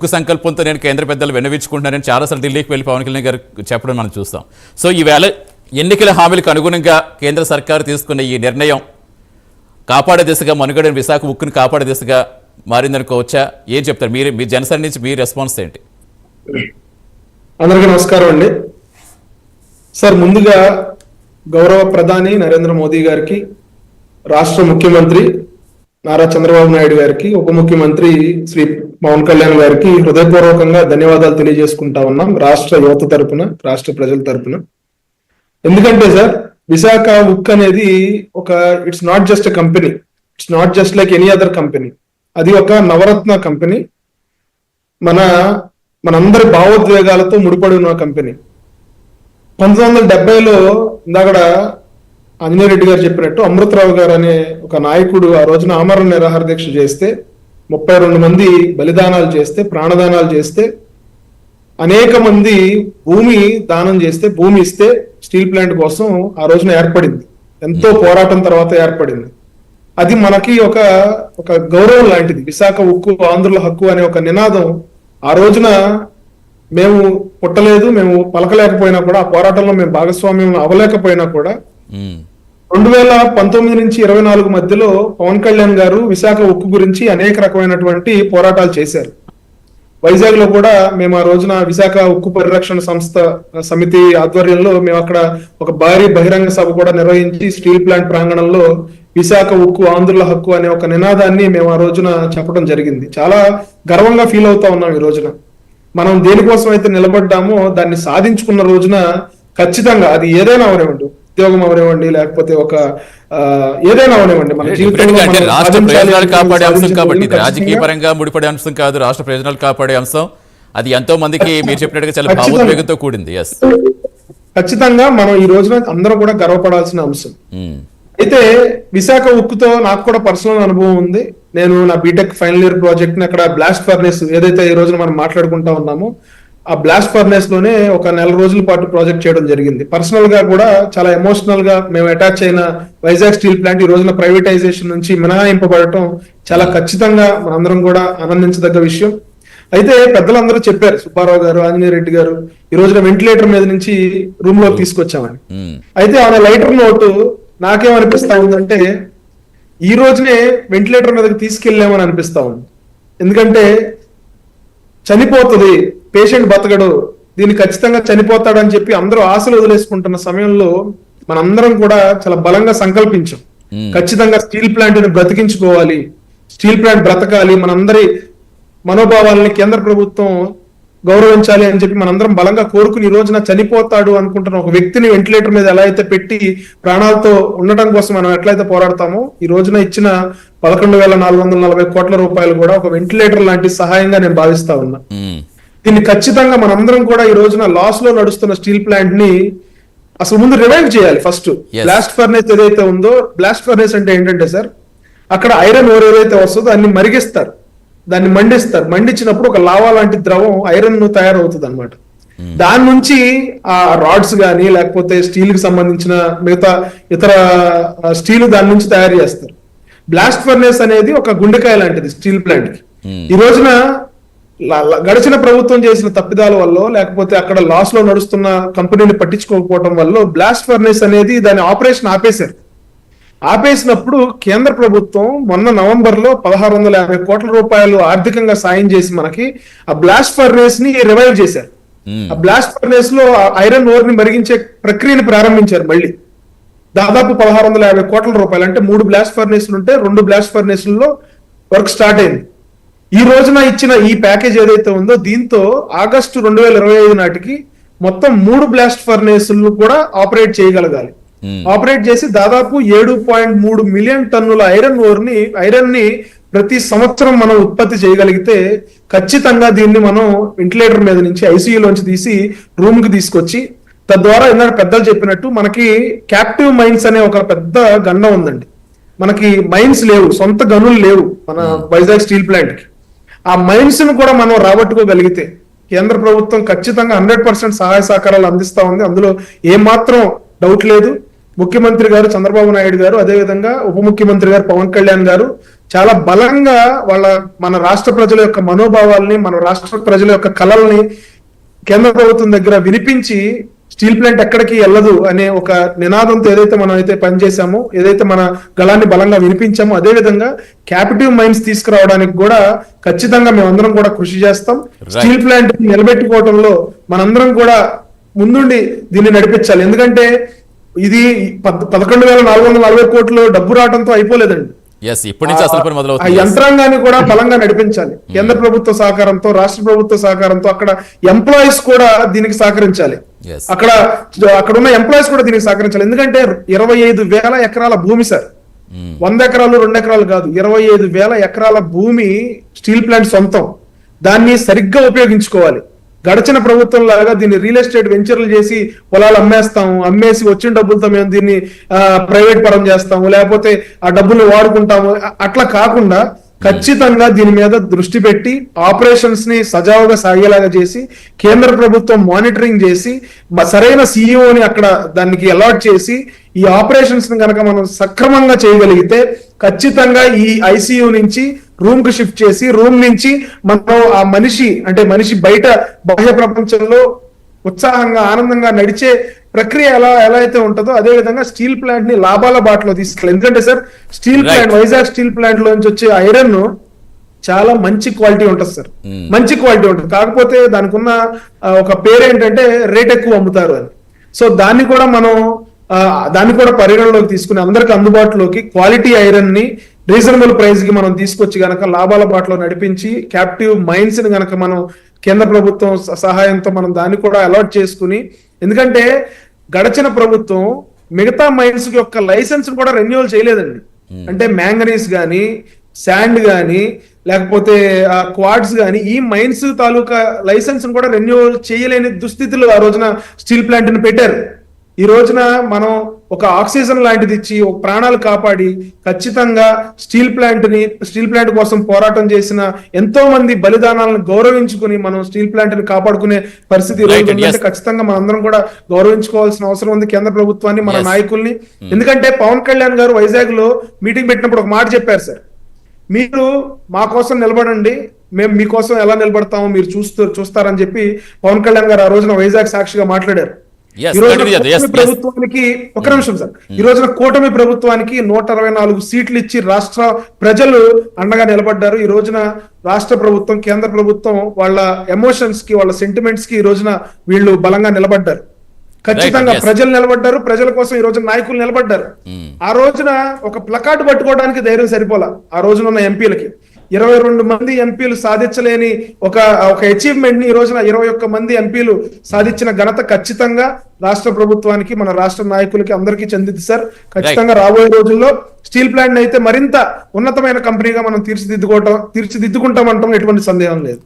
ఉక్కు సంకల్పంతో నేను కేంద్ర పెద్దలు విన్నవించుకుంటున్నానని చాలాసార్లు ఢిల్లీకి వెళ్ళి పవన్ కళ్యాణ్ గారు చెప్పడం మనం చూస్తాం. సో ఈవేళ ఎన్నికల హామీలకు అనుగుణంగా కేంద్ర సర్కారు తీసుకున్న ఈ నిర్ణయం కాపాడే దిశగా మనుగడని విశాఖ ఉక్కును కాపాడే దిశగా మారిందనుకోవచ్చా? ఏం చెప్తారు మీరు? మీ జనసేన నుంచి మీ రెస్పాన్స్ ఏంటి? అందరికీ నమస్కారం అండి. సార్, ముందుగా గౌరవ ప్రధాని నరేంద్ర మోదీ గారికి, రాష్ట్ర ముఖ్యమంత్రి నారా చంద్రబాబు నాయుడు గారికి, ఉప ముఖ్యమంత్రి శ్రీ పవన్ కళ్యాణ్ గారికి హృదయపూర్వకంగా ధన్యవాదాలు తెలియజేసుకుంటా ఉన్నాం రాష్ట్ర యువత తరపున, రాష్ట్ర ప్రజల తరపున. ఎందుకంటే సార్, విశాఖ ఉక్ అనేది it's not just a company, it's not just like any other company. అది ఒక నవరత్న కంపెనీ, మనందరి భావోద్వేగాలతో ముడిపడి ఉన్న కంపెనీ. 1970లో ఇందాక ఆంజనేయ రెడ్డి గారు చెప్పినట్టు అమృతరావు గారు అనే ఒక నాయకుడు ఆ రోజున ఆమరణ నిరాహార దీక్ష చేస్తే 32 మంది బలిదానాలు చేస్తే, ప్రాణదానాలు చేస్తే, అనేక మంది భూమి దానం చేస్తే, భూమి ఇస్తే స్టీల్ ప్లాంట్ కోసం ఆ రోజున ఏర్పడింది. ఎంతో పోరాటం తర్వాత ఏర్పడింది. అది మనకి ఒక గౌరవం లాంటిది. విశాఖ ఉక్కు ఆంధ్రుల హక్కు అనే ఒక నినాదం ఆ రోజున మేము పుట్టలేదు, మేము పలకలేకపోయినా కూడా, ఆ పోరాటంలో మేము భాగస్వామ్యం అవ్వలేకపోయినా కూడా 2019 నుంచి 24 మధ్యలో పవన్ కళ్యాణ్ గారు విశాఖ ఉక్కు గురించి అనేక రకమైనటువంటి పోరాటాలు చేశారు. వైజాగ్ లో కూడా మేము ఆ రోజున విశాఖ ఉక్కు పరిరక్షణ సంస్థ సమితి ఆధ్వర్యంలో మేము అక్కడ ఒక భారీ బహిరంగ సభ కూడా నిర్వహించి స్టీల్ ప్లాంట్ ప్రాంగణంలో విశాఖ ఉక్కు ఆంధ్రుల హక్కు అనే ఒక నినాదాన్ని మేము ఆ రోజున చెప్పడం జరిగింది. చాలా గర్వంగా ఫీల్ అవుతా ఉన్నాం. ఈ రోజున మనం దేనికోసం అయితే నిలబడ్డామో దాన్ని సాధించుకున్న రోజున ఖచ్చితంగా అది ఏదైనా అవనివ్వండి, ఉద్యోగం అవనివ్వండి, లేకపోతే ఏదైనా అవనివ్వండి, మన జీవితంలో రాష్ట్ర ప్రయోజనాలు కాపాడే అంశం కాబట్టి ఇది రాజకీయ పరంగా ముడిపడే అంశం కాదు, రాష్ట్ర ప్రయోజనాలు కాపాడే అంశం. అది ఎంతో మందికి మీరు చెప్పినట్టుగా చాలా భావోద్వేగంతో కూడింది. ఖచ్చితంగా మనం ఈ రోజున అందరం కూడా గర్వపడాల్సిన అంశం. అయితే విశాఖ ఉక్కుతో నాకు కూడా పర్సనల్ అనుభవం ఉంది. నేను నా బీటెక్ ఫైనల్ ఇయర్ ప్రాజెక్ట్ ని అక్కడ బ్లాస్ట్ ఫర్నేస్ ఏదైతే ఈ రోజున మనం మాట్లాడుకుంటా ఉన్నామో ఆ బ్లాస్ట్ ఫర్నేస్ లోనే ఒక 4 రోజుల పాటు ప్రాజెక్ట్ చేయడం జరిగింది. పర్సనల్ గా కూడా చాలా ఎమోషనల్ గా మేము అటాచ్ అయిన వైజాగ్ స్టీల్ ప్లాంట్ ఈ రోజున ప్రైవేటైజేషన్ నుంచి మినహాయింపబడటం చాలా ఖచ్చితంగా మనందరం కూడా ఆనందించదగ్గ విషయం. అయితే పెద్దలందరూ చెప్పారు, సుబ్బారావు గారు, ఆంజనేయ రెడ్డి గారు, ఈ రోజున వెంటిలేటర్ మీద నుంచి రూమ్ లో తీసుకొచ్చామని. అయితే ఆ లైటర్ నోటు నాకేమనిపిస్తా ఉందంటే ఈ రోజునే వెంటిలేటర్ మీదకి తీసుకెళ్లామని అనిపిస్తా ఉంది. ఎందుకంటే చనిపోతుంది, పేషెంట్ బతకడు, దీన్ని ఖచ్చితంగా చనిపోతాడని చెప్పి అందరూ ఆశలు వదిలేసుకుంటున్న సమయంలో మనందరం కూడా చాలా బలంగా సంకల్పించాం, ఖచ్చితంగా స్టీల్ ప్లాంట్ ని బ్రతికించుకోవాలి, స్టీల్ ప్లాంట్ బ్రతకాలి, మనందరి మనోభావాలని కేంద్ర ప్రభుత్వం గౌరవించాలి అని చెప్పి మనందరం బలంగా కోరుకుని ఈ రోజున చనిపోతాడు అనుకుంటున్న ఒక వ్యక్తిని వెంటిలేటర్ మీద ఎలా అయితే పెట్టి ప్రాణాలతో ఉండటం కోసం మనం ఎట్లయితే పోరాడతామో ఈ రోజున ఇచ్చిన 11,440 కోట్ల రూపాయలు కూడా ఒక వెంటిలేటర్ లాంటి సహాయంగా నేను భావిస్తా ఉన్నా. దీన్ని ఖచ్చితంగా మనందరం కూడా ఈ రోజున లాస్ లో నడుస్తున్న స్టీల్ ప్లాంట్ ని అసలు ముందు రివైవ్ చేయాలి. ఫస్ట్ బ్లాస్ట్ ఫర్నేస్ ఏదైతే ఉందో, బ్లాస్ట్ ఫర్నేస్ అంటే ఏంటంటే సార్, అక్కడ ఐరన్ ఓర్ ఏదైతే వస్తుందో దాన్ని మరిగిస్తారు, దాన్ని మండిస్తారు. మండించినప్పుడు ఒక లావా లాంటి ద్రవం ఐరన్ తయారవుతుంది అనమాట. దాని నుంచి ఆ రాడ్స్ గానీ లేకపోతే స్టీల్ కి సంబంధించిన మిగతా ఇతర స్టీల్ దాని నుంచి తయారు చేస్తారు. బ్లాస్ట్ ఫర్నేస్ అనేది ఒక గుండెకాయ లాంటిది స్టీల్ ప్లాంట్ కి. ఈ రోజున గడిచిన ప్రభుత్వం చేసిన తప్పిదాల వల్ల లేకపోతే అక్కడ లాస్ లో నడుస్తున్న కంపెనీని పట్టించుకోకపోవడం వల్ల బ్లాస్ట్ ఫర్నేస్ అనేది దాని ఆపరేషన్ ఆపేశారు. ఆపేసినప్పుడు కేంద్ర ప్రభుత్వం మొన్న నవంబర్ లో 1,650 కోట్ల రూపాయలు ఆర్థికంగా సాయం చేసి మనకి ఆ బ్లాస్ట్ ఫర్నేస్ ని రివైవ్ చేశారు. ఆ బ్లాస్ట్ ఫర్నేస్ లో ఐరన్ ఓర్ ని మరిగించే ప్రక్రియను ప్రారంభించారు. మళ్ళీ దాదాపు 1,650 కోట్ల రూపాయలు, అంటే 3 బ్లాస్ట్ ఫర్నేస్లు ఉంటే 2 బ్లాస్ట్ ఫర్నేస్లలో వర్క్ స్టార్ట్ అయింది. ఈ రోజున ఇచ్చిన ఈ ప్యాకేజ్ ఏదైతే ఉందో దీంతో ఆగస్టు 2025 నాటికి మొత్తం 3 బ్లాస్ట్ ఫర్నేస్లు కూడా ఆపరేట్ చేయగలగాలి. ఆపరేట్ చేసి దాదాపు 7.3 మిలియన్ టన్నుల ఐరన్ ని ప్రతి సంవత్సరం మనం ఉత్పత్తి చేయగలిగితే ఖచ్చితంగా దీన్ని మనం వెంటిలేటర్ మీద నుంచి ఐసీయూలోంచి తీసి రూమ్ కి తీసుకొచ్చి, తద్వారా ఇందాక పెద్దలు చెప్పినట్టు మనకి క్యాప్టివ్ మైన్స్ అనే ఒక పెద్ద గండం ఉందండి. మనకి మైన్స్ లేవు, సొంత గనులు లేవు మన వైజాగ్ స్టీల్ ప్లాంట్ కి. ఆ మైన్స్ ను కూడా మనం రాబట్టుకోగలిగితే కేంద్ర ప్రభుత్వం ఖచ్చితంగా 100% సహాయ సహకారాలు అందిస్తా ఉంది. అందులో ఏమాత్రం డౌట్ లేదు. ముఖ్యమంత్రి గారు చంద్రబాబు నాయుడు గారు, అదేవిధంగా ఉప ముఖ్యమంత్రి గారు పవన్ కళ్యాణ్ గారు చాలా బలంగా మన రాష్ట్ర ప్రజల యొక్క మనోభావాల్ని, మన రాష్ట్ర ప్రజల యొక్క కళల్ని కేంద్ర ప్రభుత్వం దగ్గర వినిపించి స్టీల్ ప్లాంట్ ఎక్కడికి వెళ్ళదు అనే ఒక నినాదంతో ఏదైతే మనం అయితే పనిచేసామో, ఏదైతే మన గళాన్ని బలంగా వినిపించామో, అదే విధంగా క్యాపిటివ్ మైన్స్ తీసుకురావడానికి కూడా ఖచ్చితంగా మేమందరం కూడా కృషి చేస్తాం. స్టీల్ ప్లాంట్ నిలబెట్టుకోవడంలో మనందరం కూడా ముందుండి దీన్ని నడిపించాలి. ఎందుకంటే ఇది 11,440 కోట్లు డబ్బు రావడంతో అయిపోలేదండి. ఇప్పటి నుంచి అసలు పని ఆ మొదలవుతుంది. యంత్రాంగాన్ని కూడా బలంగా నడిపించాలి. కేంద్ర ప్రభుత్వ సహకారంతో, రాష్ట్ర ప్రభుత్వ సహకారంతో, అక్కడ ఎంప్లాయీస్ కూడా దీనికి సహకరించాలి. Yes. అక్కడ ఉన్న ఎంప్లాయీస్ కూడా దీనికి సహకరించాలి. ఎందుకంటే 25,000 ఎకరాల భూమి సార్, 100 ఎకరాలు 2 ఎకరాలు కాదు, 25,000 ఎకరాల భూమి స్టీల్ ప్లాంట్ సొంతం. దాన్ని సరిగ్గా ఉపయోగించుకోవాలి. గడిచిన ప్రభుత్వం లాగా దీన్ని రియల్ ఎస్టేట్ వెంచర్లు చేసి పొలాలు అమ్మేసి వచ్చిన డబ్బులతో మేము దీన్ని ప్రైవేట్ పరం చేస్తాము, లేకపోతే ఆ డబ్బులు వాడుకుంటాము, అట్లా కాకుండా ఖచ్చితంగా దీని మీద దృష్టి పెట్టి ఆపరేషన్స్ ని సజావుగా సాగేలాగా చేసి, కేంద్ర ప్రభుత్వం మానిటరింగ్ చేసి, సరైన సిఇఓని అక్కడ దానికి అలాట్ చేసి, ఈ ఆపరేషన్స్ ని కనుక మనం సక్రమంగా చేయగలిగితే ఖచ్చితంగా ఈ ఐసీయూ నుంచి రూమ్ కు షిఫ్ట్ చేసి, రూమ్ నుంచి మనం ఆ మనిషి బయట బాహ్య ప్రపంచంలో ఉత్సాహంగా ఆనందంగా నడిచే ప్రక్రియ ఎలా అయితే ఉంటుందో అదే విధంగా స్టీల్ ప్లాంట్ ని లాభాల బాటలో తీసుకెళ్ళాలి. ఎందుకంటే sir steel plant, Vizag steel plant లోంచి వచ్చే ఐరన్ చాలా మంచి క్వాలిటీ ఉంటుంది సార్, మంచి క్వాలిటీ ఉంటుంది. కాకపోతే దానికి ఉన్న ఒక పేరు ఏంటంటే రేట్ ఎక్కువ అమ్ముతారు అని. సో దాన్ని కూడా పరిగణలోకి తీసుకుని అందరికి అందుబాటులోకి క్వాలిటీ ఐరన్ ని రీజనబుల్ ప్రైస్ కి మనం తీసుకొచ్చి గనక లాభాల బాటలో నడిపించి, క్యాప్టివ్ మైన్స్ ని గనక మనం కేంద్ర ప్రభుత్వం సహాయంతో మనం దాన్ని కూడా అలాట్ చేసుకుని, ఎందుకంటే గడచిన ప్రభుత్వం మిగతా మైన్స్ యొక్క లైసెన్స్ కూడా రెన్యువల్ చేయలేదండి. అంటే మ్యాంగనీస్ గానీ, శాండ్ గానీ, లేకపోతే క్వాడ్స్ గానీ, ఈ మైన్స్ తాలూకా లైసెన్స్ కూడా రెన్యువల్ చేయలేని దుస్థితిలో ఆ రోజున స్టీల్ ప్లాంట్ ని పెట్టారు. ఈ రోజున మనం ఒక ఆక్సిజన్ లాంటిది ఇచ్చి ఒక ప్రాణాలు కాపాడి ఖచ్చితంగా స్టీల్ ప్లాంట్ కోసం పోరాటం చేసిన ఎంతో మంది బలిదానాలను గౌరవించుకుని మనం స్టీల్ ప్లాంట్ ని కాపాడుకునే పరిస్థితి ఖచ్చితంగా మనందరం కూడా గౌరవించుకోవాల్సిన అవసరం ఉంది కేంద్ర ప్రభుత్వాన్ని, మన నాయకుల్ని. ఎందుకంటే పవన్ కళ్యాణ్ గారు వైజాగ్ లో మీటింగ్ పెట్టినప్పుడు ఒక మాట చెప్పారు సార్, మీరు మా కోసం నిలబడండి, మేము మీకోసం ఎలా నిలబడతామో మీరు చూస్తారని చెప్పి పవన్ కళ్యాణ్ గారు ఆ రోజున వైజాగ్ సాక్షిగా మాట్లాడారు. ఈ రోజున ప్రభుత్వానికి ఒక నిమిషం సార్, ఈ రోజున కూటమి ప్రభుత్వానికి 124 సీట్లు ఇచ్చి రాష్ట్ర ప్రజలు అండగా నిలబడ్డారు. ఈ రోజున రాష్ట్ర ప్రభుత్వం, కేంద్ర ప్రభుత్వం వాళ్ళ ఎమోషన్స్ కి, వాళ్ళ సెంటిమెంట్స్ కి ఈ రోజున వీళ్ళు బలంగా నిలబడ్డారు. ఖచ్చితంగా ప్రజలు నిలబడ్డారు, ప్రజల కోసం ఈ రోజున నాయకులు నిలబడ్డారు. ఆ రోజున ఒక ప్లకార్డు పట్టుకోవడానికి ధైర్యం సరిపోలా ఆ రోజున ఉన్న ఎంపీలకి. 22 మంది ఎంపీలు సాధించలేని ఒక అచీవ్మెంట్ ని ఈ రోజున 21 మంది ఎంపీలు సాధించిన ఘనత ఖచ్చితంగా రాష్ట్ర ప్రభుత్వానికి, మన రాష్ట్ర నాయకులకి అందరికీ చెందింది సార్. ఖచ్చితంగా రాబోయే రోజుల్లో స్టీల్ ప్లాంట్ అయితే మరింత ఉన్నతమైన కంపెనీగా మనం తీర్చిదిద్దుకుంటామంటాం ఎటువంటి సందేహం లేదు.